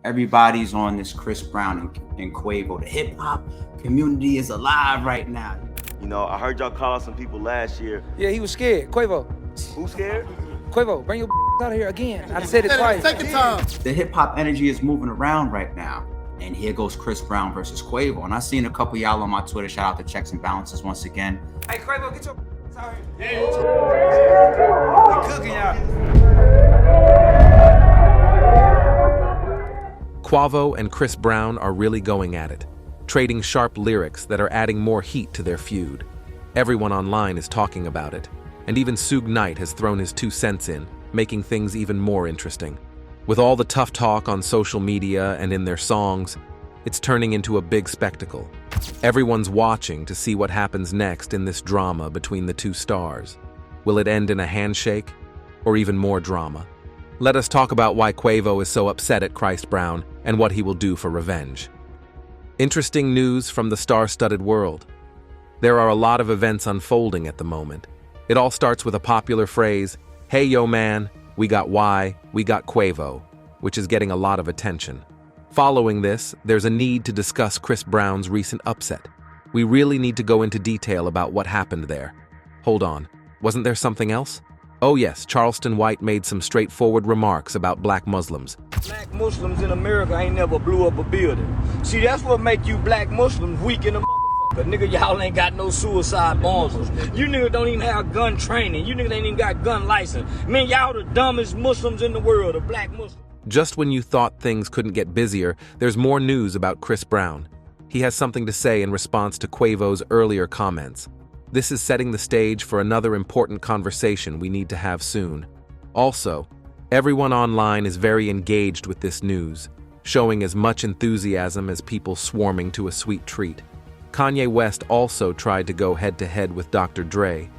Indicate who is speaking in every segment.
Speaker 1: Everybody's on this Chris Brown and Quavo. The hip hop community is alive right now.
Speaker 2: You know, I heard y'all call out some people last year.
Speaker 3: Yeah, he was scared. Quavo.
Speaker 2: Who scared?
Speaker 3: Quavo, bring your out of here again. I said it twice.
Speaker 4: Second time.
Speaker 1: The hip hop energy is moving around right now. And here goes Chris Brown versus Quavo. And I seen a couple y'all on my Twitter. Shout out to Checks and Balances once again.
Speaker 3: Hey, Quavo, get your out here. Yeah. Cooking y'all.
Speaker 5: Quavo and Chris Brown are really going at it, trading sharp lyrics that are adding more heat to their feud. Everyone online is talking about it, and even Suge Knight has thrown his 2 cents in, making things even more interesting. With all the tough talk on social media and in their songs, it's turning into a big spectacle. Everyone's watching to see what happens next in this drama between the 2 stars. Will it end in a handshake, or even more drama? Let us talk about why Quavo is so upset at Chris Brown and what he will do for revenge. Interesting news from the star-studded world. There are a lot of events unfolding at the moment. It all starts with a popular phrase, "Hey yo man, we got Quavo," which is getting a lot of attention. Following this, there's a need to discuss Chris Brown's recent upset. We really need to go into detail about what happened there. Hold on, wasn't there something else? Oh yes, Charleston White made some straightforward remarks about black Muslims.
Speaker 6: Black Muslims in America ain't never blew up a building. See, that's what make you black Muslims weak in the motherfucker. Nigga, y'all ain't got no suicide bombers. You niggas don't even have gun training. You niggas ain't even got gun license. Man, y'all the dumbest Muslims in the world, the black Muslims.
Speaker 5: Just when you thought things couldn't get busier, there's more news about Chris Brown. He has something to say in response to Quavo's earlier comments. This is setting the stage for another important conversation we need to have soon. Also, everyone online is very engaged with this news, showing as much enthusiasm as people swarming to a sweet treat. Kanye West also tried to go head-to-head with Dr. Dre.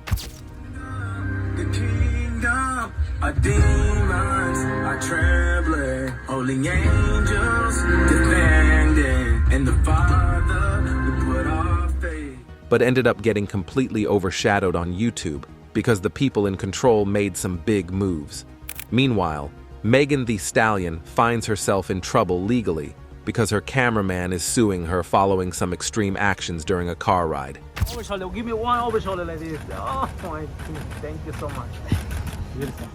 Speaker 7: The kingdom of demons are trembling, holy angels defending, and the Father we put our faith.
Speaker 5: But ended up getting completely overshadowed on YouTube because the people in control made some big moves. Meanwhile, Megan Thee Stallion finds herself in trouble legally because her cameraman is suing her following some extreme actions during a car ride.
Speaker 8: Overshoulder, give me one overshoulder like this. Oh my, thank you so much. Beautiful.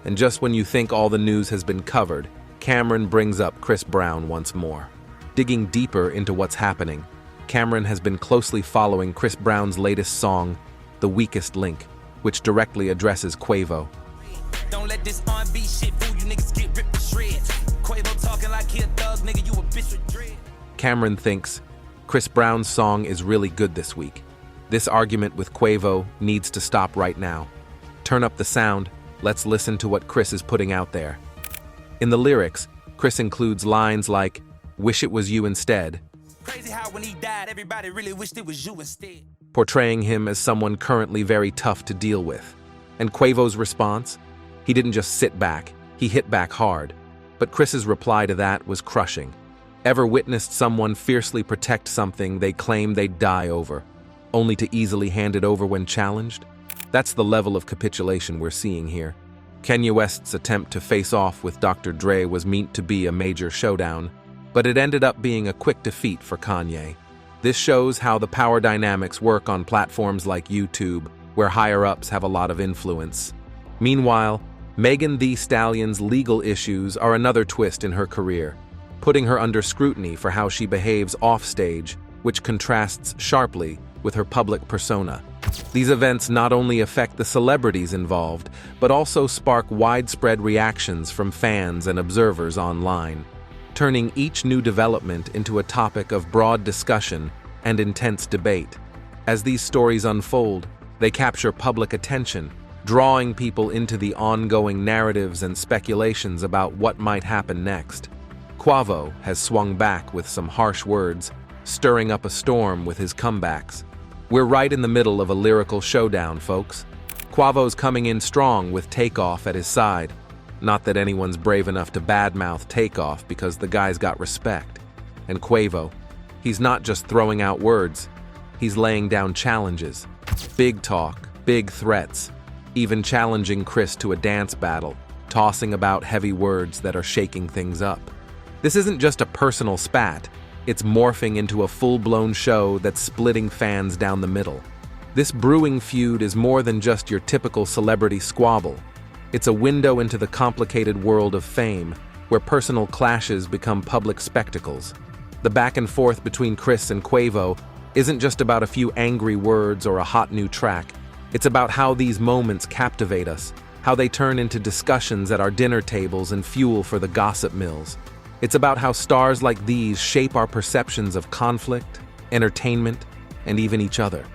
Speaker 5: And just when you think all the news has been covered, Cameron brings up Chris Brown once more. Digging deeper into what's happening, Cameron has been closely following Chris Brown's latest song, The Weakest Link, which directly addresses Quavo.
Speaker 9: Don't let this R&B shit fool you niggas get ripped to shreds. Quavo talking like he a thug, nigga, you a bitch with dread.
Speaker 5: Cameron thinks Chris Brown's song is really good this week. This argument with Quavo needs to stop right now. Turn up the sound, let's listen to what Chris is putting out there. In the lyrics, Chris includes lines like, "Wish it was you instead,"
Speaker 9: Crazy how when he died, everybody really wished it was you instead.
Speaker 5: portraying him as someone currently very tough to deal with. And Quavo's response? He didn't just sit back, he hit back hard. But Chris's reply to that was crushing. Ever witnessed someone fiercely protect something they claim they'd die over, only to easily hand it over when challenged? That's the level of capitulation we're seeing here. Kanye West's attempt to face off with Dr. Dre was meant to be a major showdown, but it ended up being a quick defeat for Kanye. This shows how the power dynamics work on platforms like YouTube, where higher-ups have a lot of influence. Meanwhile, Megan Thee Stallion's legal issues are another twist in her career, putting her under scrutiny for how she behaves offstage, which contrasts sharply with her public persona. These events not only affect the celebrities involved, but also spark widespread reactions from fans and observers online, turning each new development into a topic of broad discussion and intense debate. As these stories unfold, they capture public attention, drawing people into the ongoing narratives and speculations about what might happen next. Quavo has swung back with some harsh words, stirring up a storm with his comebacks. We're right in the middle of a lyrical showdown, folks. Quavo's coming in strong with Takeoff at his side. Not that anyone's brave enough to badmouth Takeoff because the guy's got respect. And Quavo, he's not just throwing out words, he's laying down challenges. Big talk, big threats, even challenging Chris to a dance battle, tossing about heavy words that are shaking things up. This isn't just a personal spat, it's morphing into a full-blown show that's splitting fans down the middle. This brewing feud is more than just your typical celebrity squabble. It's a window into the complicated world of fame, where personal clashes become public spectacles. The back and forth between Chris and Quavo isn't just about a few angry words or a hot new track. It's about how these moments captivate us, how they turn into discussions at our dinner tables and fuel for the gossip mills. It's about how stars like these shape our perceptions of conflict, entertainment, and even each other.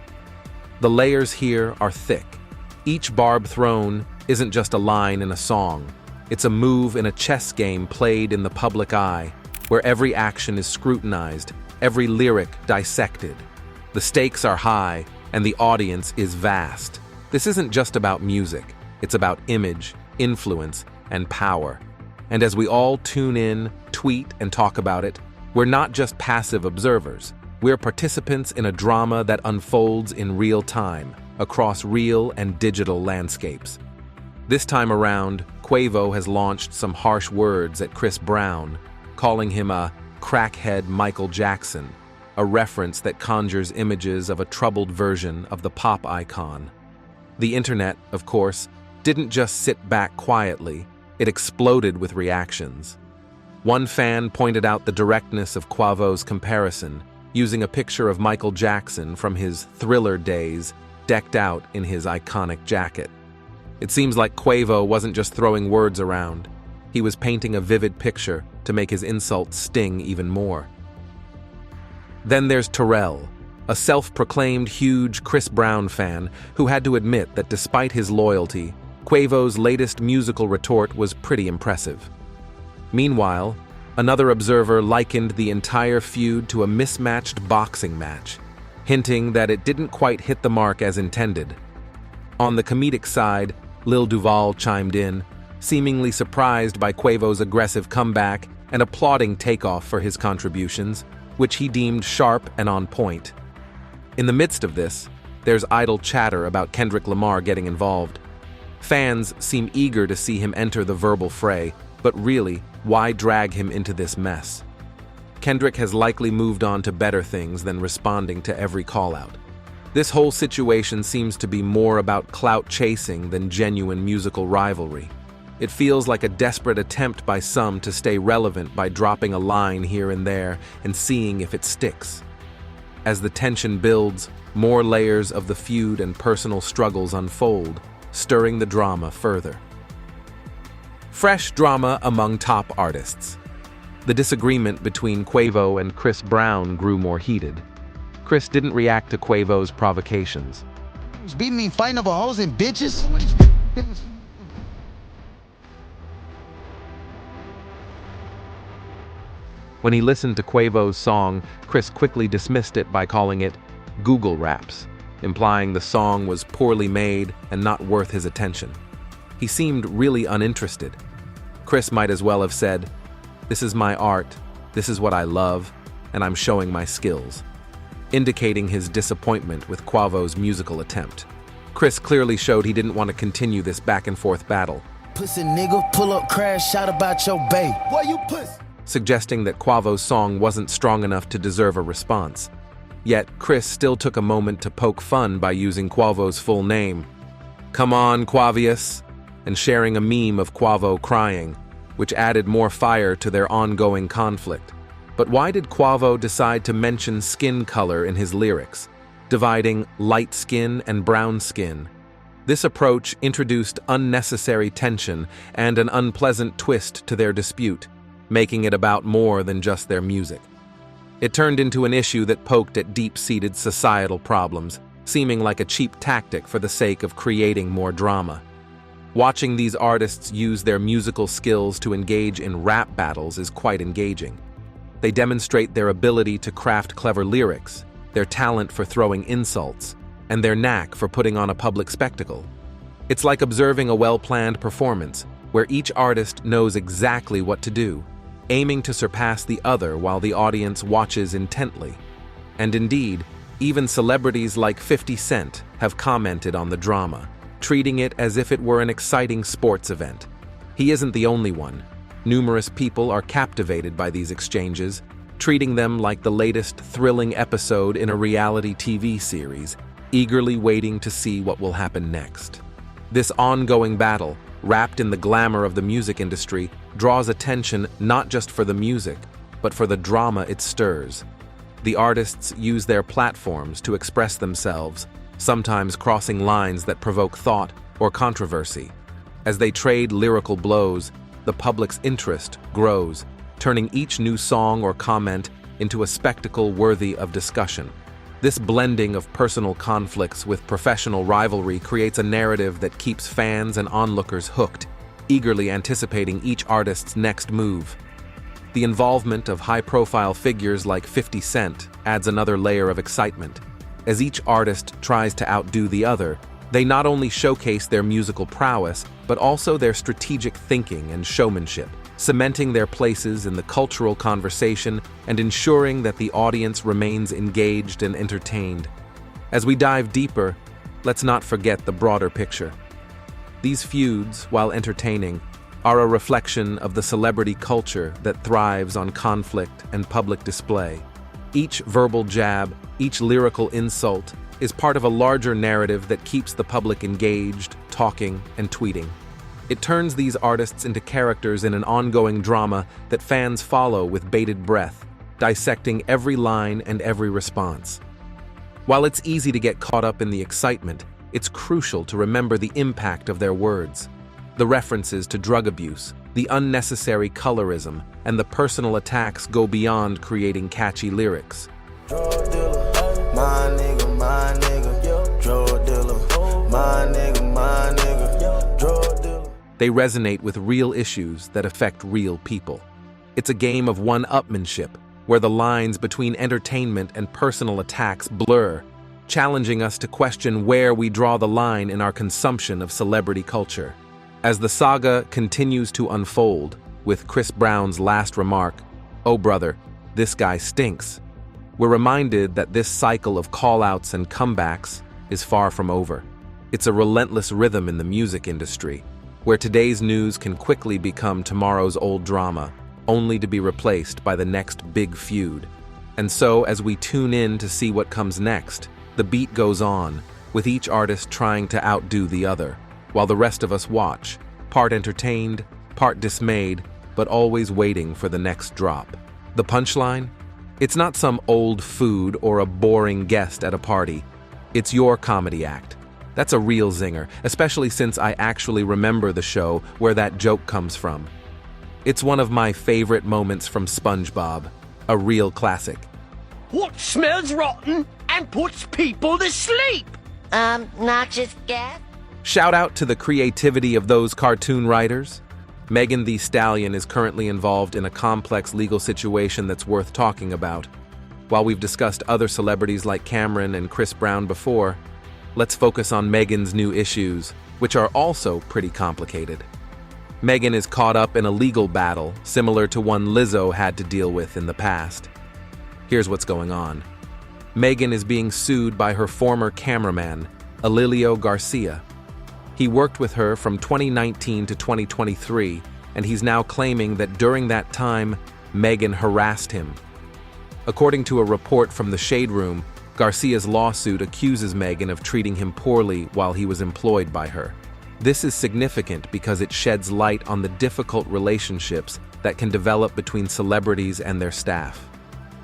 Speaker 5: The layers here are thick. Each barb thrown isn't just a line in a song. It's a move in a chess game played in the public eye, where every action is scrutinized, every lyric dissected. The stakes are high, and the audience is vast. This isn't just about music. It's about image, influence, and power. And as we all tune in, tweet, and talk about it, we're not just passive observers. We're participants in a drama that unfolds in real time, across real and digital landscapes. This time around, Quavo has launched some harsh words at Chris Brown, calling him a crackhead Michael Jackson, a reference that conjures images of a troubled version of the pop icon. The internet, of course, didn't just sit back quietly, it exploded with reactions. One fan pointed out the directness of Quavo's comparison, using a picture of Michael Jackson from his Thriller days, decked out in his iconic jacket. It seems like Quavo wasn't just throwing words around. He was painting a vivid picture to make his insults sting even more. Then there's Terrell, a self-proclaimed huge Chris Brown fan who had to admit that despite his loyalty, Quavo's latest musical retort was pretty impressive. Meanwhile, another observer likened the entire feud to a mismatched boxing match, hinting that it didn't quite hit the mark as intended. On the comedic side, Lil Duval chimed in, seemingly surprised by Quavo's aggressive comeback and applauding Takeoff for his contributions, which he deemed sharp and on point. In the midst of this, there's idle chatter about Kendrick Lamar getting involved. Fans seem eager to see him enter the verbal fray, but really, why drag him into this mess? Kendrick has likely moved on to better things than responding to every call-out. This whole situation seems to be more about clout chasing than genuine musical rivalry. It feels like a desperate attempt by some to stay relevant by dropping a line here and there and seeing if it sticks. As the tension builds, more layers of the feud and personal struggles unfold, stirring the drama further. Fresh drama among top artists. The disagreement between Quavo and Chris Brown grew more heated. Chris didn't react to Quavo's provocations.
Speaker 4: Beating me, fighting over hoes and bitches?
Speaker 5: When he listened to Quavo's song, Chris quickly dismissed it by calling it Google Raps, implying the song was poorly made and not worth his attention. He seemed really uninterested. Chris might as well have said, "This is my art, this is what I love, and I'm showing my skills," indicating his disappointment with Quavo's musical attempt. Chris clearly showed he didn't want to continue this back-and-forth battle.
Speaker 4: Pussy nigga, pull up, crash, shout about your bae. Why you pussy?
Speaker 5: Suggesting that Quavo's song wasn't strong enough to deserve a response. Yet, Chris still took a moment to poke fun by using Quavo's full name. "Come on, Quavius," and sharing a meme of Quavo crying, which added more fire to their ongoing conflict. But why did Quavo decide to mention skin color in his lyrics, dividing light skin and brown skin? This approach introduced unnecessary tension and an unpleasant twist to their dispute, making it about more than just their music. It turned into an issue that poked at deep-seated societal problems, seeming like a cheap tactic for the sake of creating more drama. Watching these artists use their musical skills to engage in rap battles is quite engaging. They demonstrate their ability to craft clever lyrics, their talent for throwing insults, and their knack for putting on a public spectacle. It's like observing a well-planned performance, where each artist knows exactly what to do, aiming to surpass the other while the audience watches intently. And indeed, even celebrities like 50 Cent have commented on the drama, treating it as if it were an exciting sports event. He isn't the only one. Numerous people are captivated by these exchanges, treating them like the latest thrilling episode in a reality TV series, eagerly waiting to see what will happen next. This ongoing battle, wrapped in the glamour of the music industry, draws attention not just for the music, but for the drama it stirs. The artists use their platforms to express themselves, sometimes crossing lines that provoke thought or controversy. As they trade lyrical blows, the public's interest grows, turning each new song or comment into a spectacle worthy of discussion. This blending of personal conflicts with professional rivalry creates a narrative that keeps fans and onlookers hooked, eagerly anticipating each artist's next move. The involvement of high-profile figures like 50 Cent adds another layer of excitement. As each artist tries to outdo the other, they not only showcase their musical prowess, but also their strategic thinking and showmanship, cementing their places in the cultural conversation and ensuring that the audience remains engaged and entertained. As we dive deeper, let's not forget the broader picture. These feuds, while entertaining, are a reflection of the celebrity culture that thrives on conflict and public display. Each verbal jab, each lyrical insult, is part of a larger narrative that keeps the public engaged, talking, and tweeting. It turns these artists into characters in an ongoing drama that fans follow with bated breath, dissecting every line and every response. While it's easy to get caught up in the excitement, it's crucial to remember the impact of their words. The references to drug abuse, the unnecessary colorism, and the personal attacks go beyond creating catchy lyrics.
Speaker 4: Drug dealer, my nigga, drug dealer, my nigga, drug dealer.
Speaker 5: They resonate with real issues that affect real people. It's a game of one-upmanship, where the lines between entertainment and personal attacks blur, challenging us to question where we draw the line in our consumption of celebrity culture. As the saga continues to unfold, with Chris Brown's last remark, "Oh brother, this guy stinks," we're reminded that this cycle of call-outs and comebacks is far from over. It's a relentless rhythm in the music industry, where today's news can quickly become tomorrow's old drama, only to be replaced by the next big feud. And so, as we tune in to see what comes next, the beat goes on, with each artist trying to outdo the other, while the rest of us watch, part entertained, part dismayed, but always waiting for the next drop. The punchline? It's not some old food or a boring guest at a party. It's your comedy act. That's a real zinger, especially since I actually remember the show where that joke comes from. It's one of my favorite moments from SpongeBob, a real classic.
Speaker 10: What smells rotten and puts people to sleep? Noxious gas?
Speaker 5: Shout out to the creativity of those cartoon writers. Megan Thee Stallion is currently involved in a complex legal situation that's worth talking about. While we've discussed other celebrities like Cameron and Chris Brown before, let's focus on Megan's new issues, which are also pretty complicated. Megan is caught up in a legal battle similar to one Lizzo had to deal with in the past. Here's what's going on. Megan is being sued by her former cameraman, Elilio Garcia. He worked with her from 2019 to 2023, and he's now claiming that during that time, Megan harassed him. According to a report from the Shade Room, Garcia's lawsuit accuses Megan of treating him poorly while he was employed by her. This is significant because it sheds light on the difficult relationships that can develop between celebrities and their staff.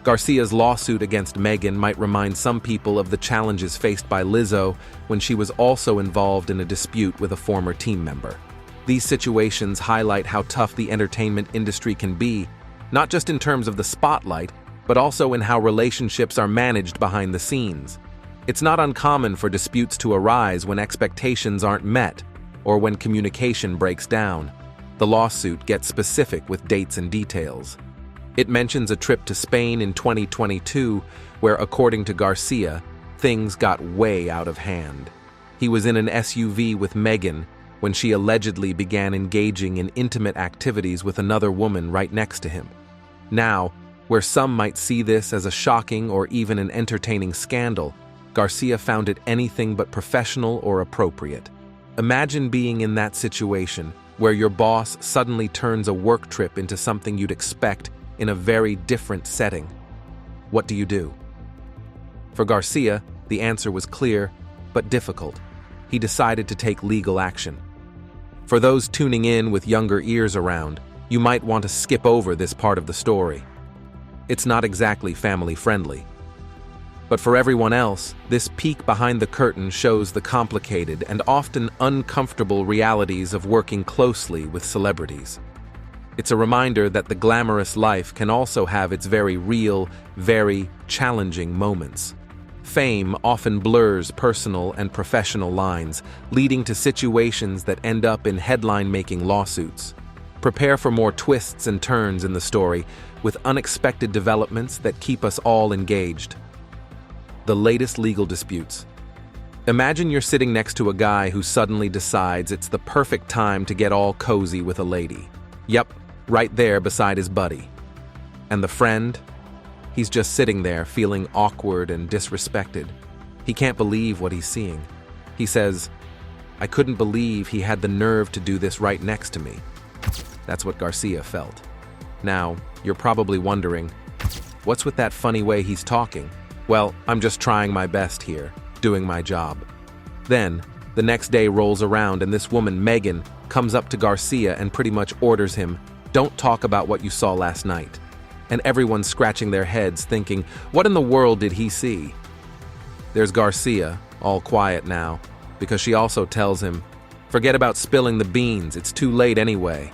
Speaker 5: Garcia's lawsuit against Megan might remind some people of the challenges faced by Lizzo when she was also involved in a dispute with a former team member. These situations highlight how tough the entertainment industry can be, not just in terms of the spotlight, but also in how relationships are managed behind the scenes. It's not uncommon for disputes to arise when expectations aren't met, or when communication breaks down. The lawsuit gets specific with dates and details. It mentions a trip to Spain in 2022, where, according to Garcia, things got way out of hand. He was in an SUV with Megan when she allegedly began engaging in intimate activities with another woman right next to him. Now, where some might see this as a shocking or even an entertaining scandal, Garcia found it anything but professional or appropriate. Imagine being in that situation, where your boss suddenly turns a work trip into something you'd expect in a very different setting. What do you do? For Garcia, the answer was clear, but difficult. He decided to take legal action. For those tuning in with younger ears around, you might want to skip over this part of the story. It's not exactly family-friendly. But for everyone else, this peek behind the curtain shows the complicated and often uncomfortable realities of working closely with celebrities. It's a reminder that the glamorous life can also have its very real, very challenging moments. Fame often blurs personal and professional lines, leading to situations that end up in headline-making lawsuits. Prepare for more twists and turns in the story, with unexpected developments that keep us all engaged. The latest legal disputes. Imagine you're sitting next to a guy who suddenly decides it's the perfect time to get all cozy with a lady. Yep, right there beside his buddy. And the friend? He's just sitting there feeling awkward and disrespected. He can't believe what he's seeing. He says, "I couldn't believe he had the nerve to do this right next to me." That's what Garcia felt. Now, you're probably wondering, what's with that funny way he's talking? Well, I'm just trying my best here, doing my job. Then, the next day rolls around and this woman, Megan, comes up to Garcia and pretty much orders him, "Don't talk about what you saw last night." And everyone's scratching their heads thinking, what in the world did he see? There's Garcia, all quiet now, because she also tells him, "Forget about spilling the beans, it's too late anyway."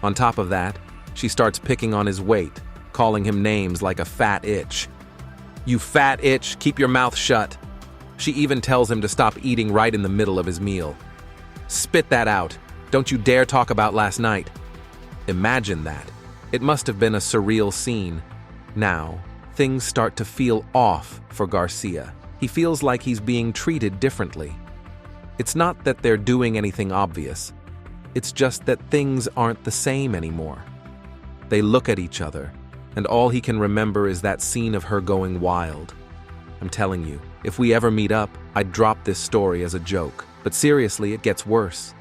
Speaker 5: On top of that, she starts picking on his weight, calling him names like a fat itch. "You fat itch, keep your mouth shut." She even tells him to stop eating right in the middle of his meal. "Spit that out. Don't you dare talk about last night." Imagine that. It must have been a surreal scene. Now, things start to feel off for Garcia. He feels like he's being treated differently. It's not that they're doing anything obvious. It's just that things aren't the same anymore. They look at each other, and all he can remember is that scene of her going wild. I'm telling you, if we ever meet up, I'd drop this story as a joke. But seriously, it gets worse.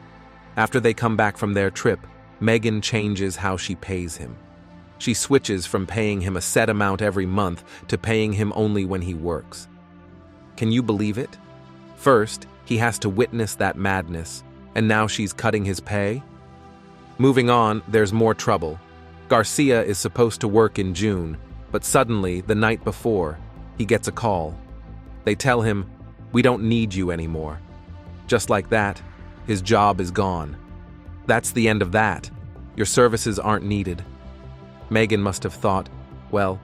Speaker 5: After they come back from their trip, Megan changes how she pays him. She switches from paying him a set amount every month to paying him only when he works. Can you believe it? First, he has to witness that madness, and now she's cutting his pay? Moving on, there's more trouble. Garcia is supposed to work in June, but suddenly, the night before, he gets a call. They tell him, "We don't need you anymore." Just like that, his job is gone. That's the end of that. Your services aren't needed. Megan must have thought, well,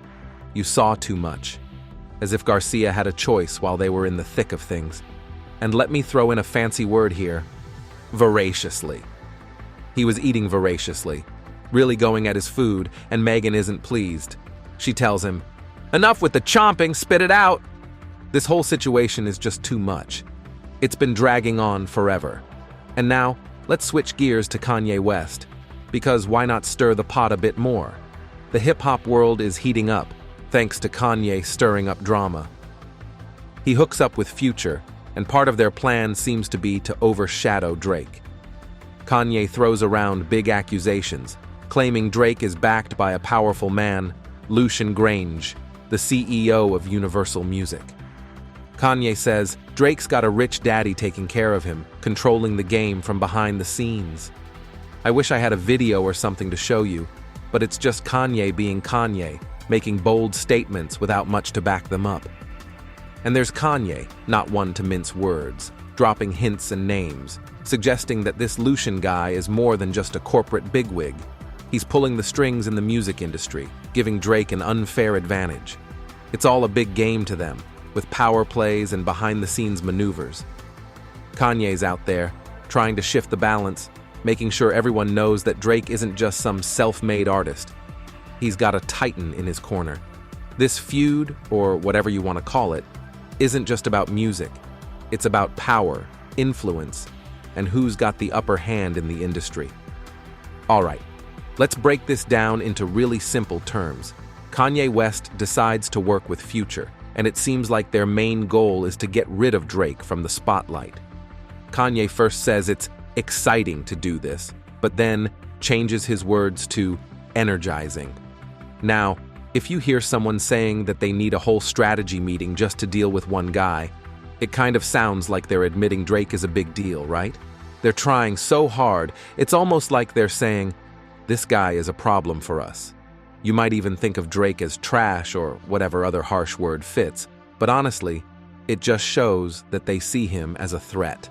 Speaker 5: you saw too much. As if Garcia had a choice while they were in the thick of things. And let me throw in a fancy word here. Voraciously. He was eating voraciously, really going at his food, and Megan isn't pleased. She tells him, "Enough with the chomping, spit it out!" This whole situation is just too much. It's been dragging on forever. And now, let's switch gears to Kanye West. Because why not stir the pot a bit more? The hip-hop world is heating up, thanks to Kanye stirring up drama. He hooks up with Future, and part of their plan seems to be to overshadow Drake. Kanye throws around big accusations, claiming Drake is backed by a powerful man, Lucian Grange, the CEO of Universal Music. Kanye says Drake's got a rich daddy taking care of him, controlling the game from behind the scenes. I wish I had a video or something to show you, but it's just Kanye being Kanye, making bold statements without much to back them up. And there's Kanye, not one to mince words, dropping hints and names, suggesting that this Lucian guy is more than just a corporate bigwig. He's pulling the strings in the music industry, giving Drake an unfair advantage. It's all a big game to them, with power plays and behind-the-scenes maneuvers. Kanye's out there, trying to shift the balance, making sure everyone knows that Drake isn't just some self-made artist. He's got a titan in his corner. This feud, or whatever you want to call it, isn't just about music. It's about power, influence, and who's got the upper hand in the industry. All right, let's break this down into really simple terms. Kanye West decides to work with Future, and it seems like their main goal is to get rid of Drake from the spotlight. Kanye first says it's exciting to do this, but then changes his words to energizing. Now, if you hear someone saying that they need a whole strategy meeting just to deal with one guy, it kind of sounds like they're admitting Drake is a big deal, right? They're trying so hard, it's almost like they're saying, this guy is a problem for us. You might even think of Drake as trash or whatever other harsh word fits, but honestly, it just shows that they see him as a threat.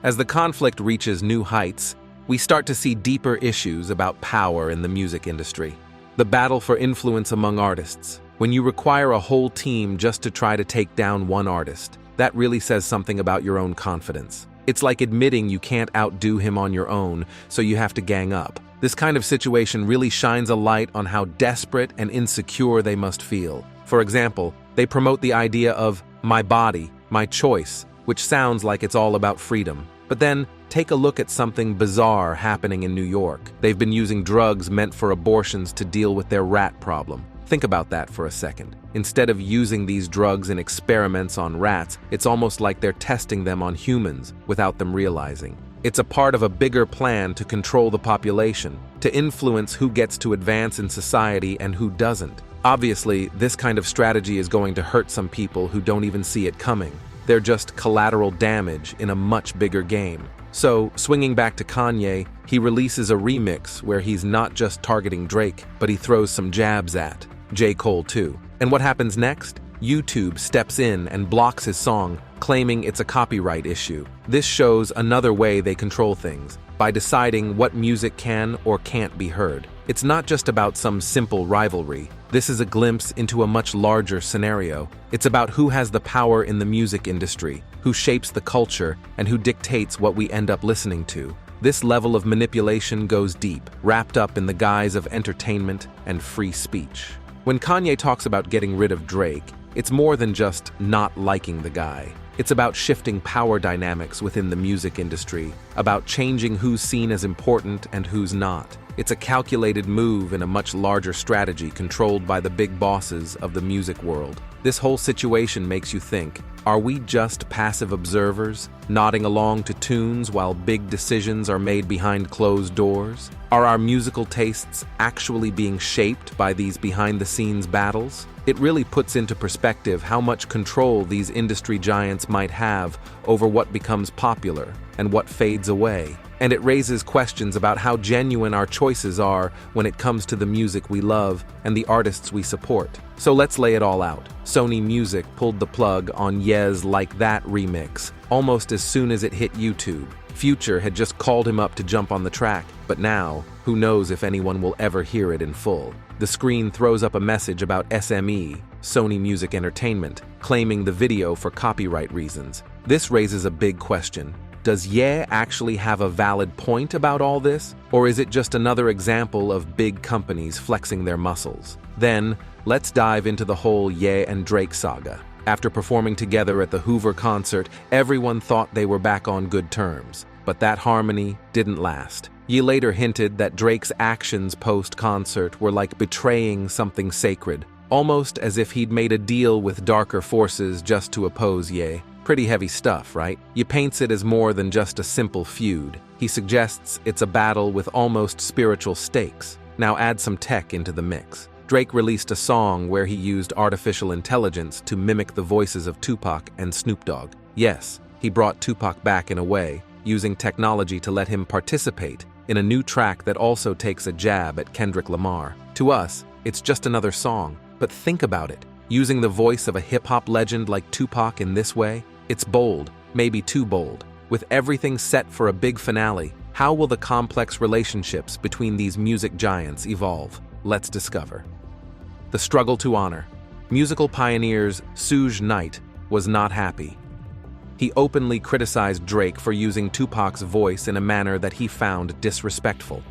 Speaker 5: As the conflict reaches new heights, we start to see deeper issues about power in the music industry. The battle for influence among artists. When you require a whole team just to try to take down one artist, that really says something about your own confidence. It's like admitting you can't outdo him on your own, so you have to gang up. This kind of situation really shines a light on how desperate and insecure they must feel. For example, they promote the idea of my body, my choice, which sounds like it's all about freedom. But then, take a look at something bizarre happening in New York. They've been using drugs meant for abortions to deal with their rat problem. Think about that for a second. Instead of using these drugs in experiments on rats, it's almost like they're testing them on humans without them realizing. It's a part of a bigger plan to control the population, to influence who gets to advance in society and who doesn't. Obviously, this kind of strategy is going to hurt some people who don't even see it coming. They're just collateral damage in a much bigger game. So, swinging back to Kanye, he releases a remix where he's not just targeting Drake, but he throws some jabs at J. Cole too. And what happens next? YouTube steps in and blocks his song, claiming it's a copyright issue. This shows another way they control things, by deciding what music can or can't be heard. It's not just about some simple rivalry. This is a glimpse into a much larger scenario. It's about who has the power in the music industry, who shapes the culture, and who dictates what we end up listening to. This level of manipulation goes deep, wrapped up in the guise of entertainment and free speech. When Kanye talks about getting rid of Drake, it's more than just not liking the guy. It's about shifting power dynamics within the music industry, about changing who's seen as important and who's not. It's a calculated move in a much larger strategy controlled by the big bosses of the music world. This whole situation makes you think, are we just passive observers, nodding along to tunes while big decisions are made behind closed doors? Are our musical tastes actually being shaped by these behind-the-scenes battles? It really puts into perspective how much control these industry giants might have over what becomes popular and what fades away. And it raises questions about how genuine our choices are when it comes to the music we love and the artists we support. So let's lay it all out. Sony Music pulled the plug on Ye's Like That remix almost as soon as it hit YouTube. Future had just called him up to jump on the track, but now, who knows if anyone will ever hear it in full. The screen throws up a message about SME, Sony Music Entertainment, claiming the video for copyright reasons. This raises a big question. Does Ye actually have a valid point about all this? Or is it just another example of big companies flexing their muscles? Then, let's dive into the whole Ye and Drake saga. After performing together at the Hoover concert, everyone thought they were back on good terms. But that harmony didn't last. Ye later hinted that Drake's actions post-concert were like betraying something sacred, almost as if he'd made a deal with darker forces just to oppose Ye. Pretty heavy stuff, right? He paints it as more than just a simple feud. He suggests it's a battle with almost spiritual stakes. Now add some tech into the mix. Drake released a song where he used artificial intelligence to mimic the voices of Tupac and Snoop Dogg. Yes, he brought Tupac back in a way, using technology to let him participate in a new track that also takes a jab at Kendrick Lamar. To us, it's just another song, but think about it. Using the voice of a hip-hop legend like Tupac in this way, it's bold, maybe too bold. With everything set for a big finale, how will the complex relationships between these music giants evolve? Let's discover. The struggle to honor. Musical pioneers Suge Knight was not happy. He openly criticized Drake for using Tupac's voice in a manner that he found disrespectful.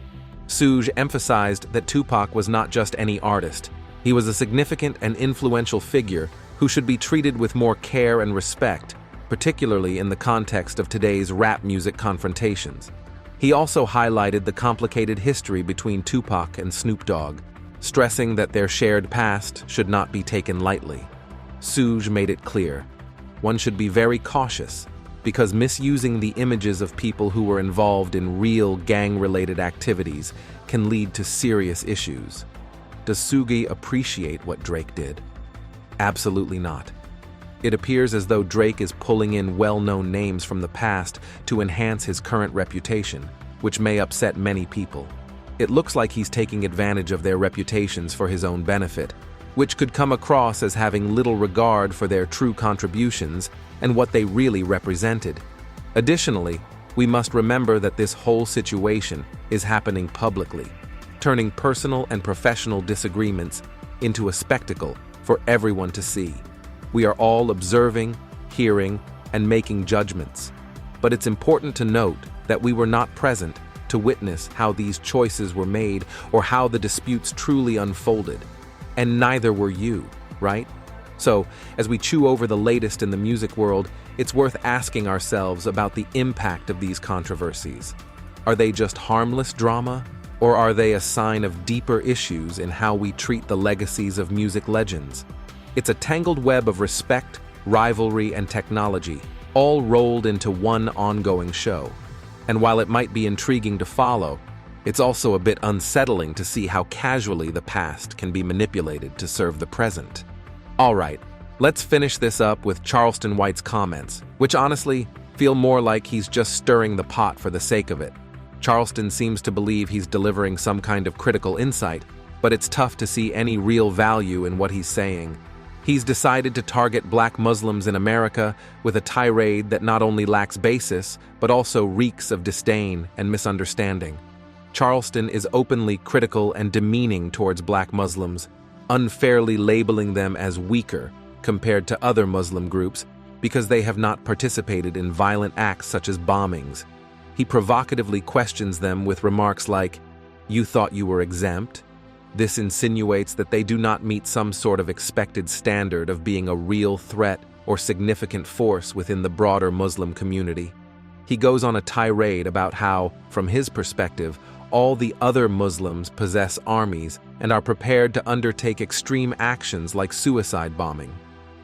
Speaker 5: Suge emphasized that Tupac was not just any artist. He was a significant and influential figure who should be treated with more care and respect, particularly in the context of today's rap music confrontations. He also highlighted the complicated history between Tupac and Snoop Dogg, stressing that their shared past should not be taken lightly. Suge made it clear, one should be very cautious, because misusing the images of people who were involved in real gang-related activities can lead to serious issues. Does Sugi appreciate what Drake did? Absolutely not. It appears as though Drake is pulling in well-known names from the past to enhance his current reputation, which may upset many people. It looks like he's taking advantage of their reputations for his own benefit, which could come across as having little regard for their true contributions and what they really represented. Additionally, we must remember that this whole situation is happening publicly, turning personal and professional disagreements into a spectacle for everyone to see. We are all observing, hearing, and making judgments. But it's important to note that we were not present to witness how these choices were made or how the disputes truly unfolded. And neither were you, right? So, as we chew over the latest in the music world, it's worth asking ourselves about the impact of these controversies. Are they just harmless drama, or are they a sign of deeper issues in how we treat the legacies of music legends? It's a tangled web of respect, rivalry, and technology, all rolled into one ongoing show. And while it might be intriguing to follow, it's also a bit unsettling to see how casually the past can be manipulated to serve the present. All right, let's finish this up with Charleston White's comments, which honestly feel more like he's just stirring the pot for the sake of it. Charleston seems to believe he's delivering some kind of critical insight, but it's tough to see any real value in what he's saying. He's decided to target black Muslims in America with a tirade that not only lacks basis, but also reeks of disdain and misunderstanding. Charleston is openly critical and demeaning towards black Muslims, unfairly labeling them as weaker compared to other Muslim groups because they have not participated in violent acts such as bombings. He provocatively questions them with remarks like, "You thought you were exempt?" This insinuates that they do not meet some sort of expected standard of being a real threat or significant force within the broader Muslim community. He goes on a tirade about how, from his perspective, all the other Muslims possess armies and are prepared to undertake extreme actions like suicide bombing.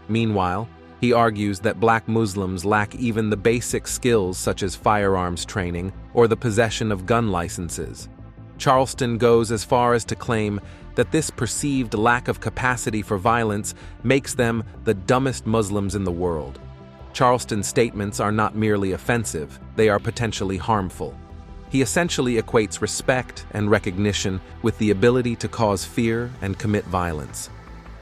Speaker 5: Meanwhile, he argues that black Muslims lack even the basic skills such as firearms training or the possession of gun licenses. Charleston goes as far as to claim that this perceived lack of capacity for violence makes them the dumbest Muslims in the world. Charleston's statements are not merely offensive, they are potentially harmful. He essentially equates respect and recognition with the ability to cause fear and commit violence.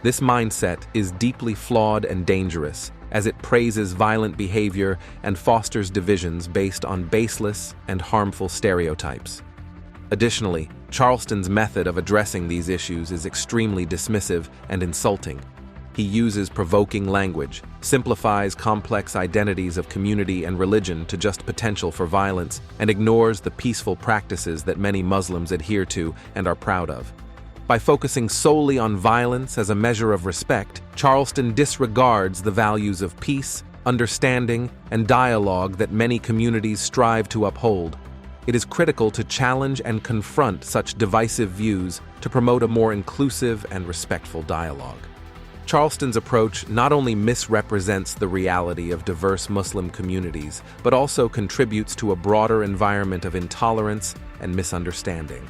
Speaker 5: This mindset is deeply flawed and dangerous, as it praises violent behavior and fosters divisions based on baseless and harmful stereotypes. Additionally, Charleston's method of addressing these issues is extremely dismissive and insulting. He uses provoking language, simplifies complex identities of community and religion to just potential for violence, and ignores the peaceful practices that many Muslims adhere to and are proud of. By focusing solely on violence as a measure of respect, Charleston disregards the values of peace, understanding, and dialogue that many communities strive to uphold. It is critical to challenge and confront such divisive views to promote a more inclusive and respectful dialogue. Charleston's approach not only misrepresents the reality of diverse Muslim communities, but also contributes to a broader environment of intolerance and misunderstanding.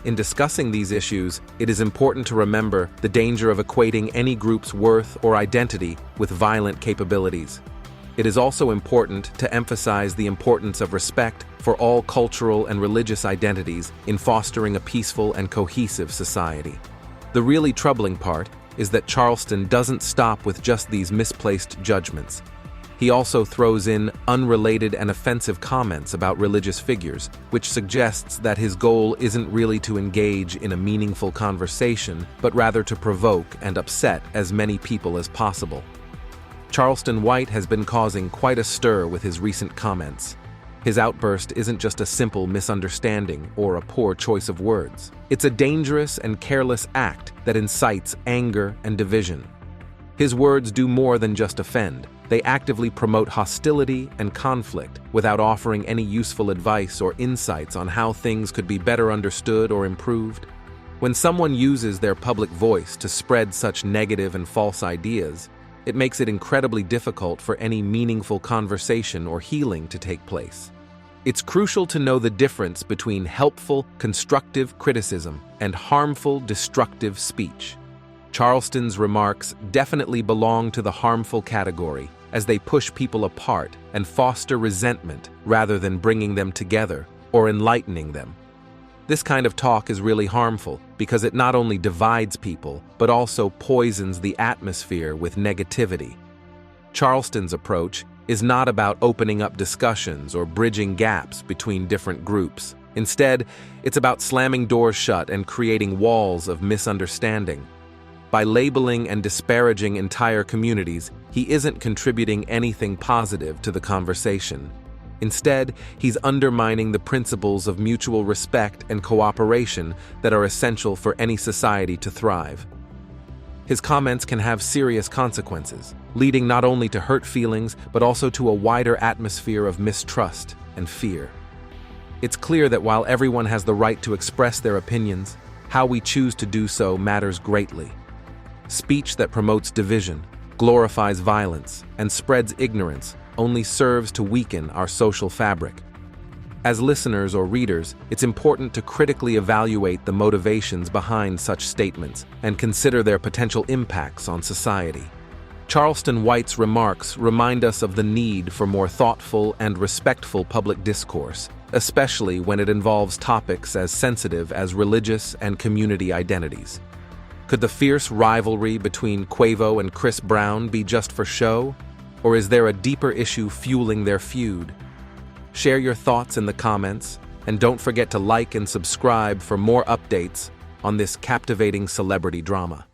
Speaker 5: In discussing these issues, it is important to remember the danger of equating any group's worth or identity with violent capabilities. It is also important to emphasize the importance of respect for all cultural and religious identities in fostering a peaceful and cohesive society. The really troubling part is that Charleston doesn't stop with just these misplaced judgments. He also throws in unrelated and offensive comments about religious figures, which suggests that his goal isn't really to engage in a meaningful conversation, but rather to provoke and upset as many people as possible. Charleston White has been causing quite a stir with his recent comments. His outburst isn't just a simple misunderstanding or a poor choice of words. It's a dangerous and careless act that incites anger and division. His words do more than just offend. They actively promote hostility and conflict without offering any useful advice or insights on how things could be better understood or improved. When someone uses their public voice to spread such negative and false ideas, it makes it incredibly difficult for any meaningful conversation or healing to take place. It's crucial to know the difference between helpful, constructive criticism and harmful, destructive speech. Charleston's remarks definitely belong to the harmful category, as they push people apart and foster resentment rather than bringing them together or enlightening them. This kind of talk is really harmful because it not only divides people, but also poisons the atmosphere with negativity. Charleston's approach is not about opening up discussions or bridging gaps between different groups. Instead, it's about slamming doors shut and creating walls of misunderstanding. By labeling and disparaging entire communities, he isn't contributing anything positive to the conversation. Instead, he's undermining the principles of mutual respect and cooperation that are essential for any society to thrive. His comments can have serious consequences, leading not only to hurt feelings, but also to a wider atmosphere of mistrust and fear. It's clear that while everyone has the right to express their opinions, how we choose to do so matters greatly. Speech that promotes division, glorifies violence, and spreads ignorance only serves to weaken our social fabric. As listeners or readers, it's important to critically evaluate the motivations behind such statements and consider their potential impacts on society. Charleston White's remarks remind us of the need for more thoughtful and respectful public discourse, especially when it involves topics as sensitive as religious and community identities. Could the fierce rivalry between Quavo and Chris Brown be just for show? Or is there a deeper issue fueling their feud? Share your thoughts in the comments, and don't forget to like and subscribe for more updates on this captivating celebrity drama.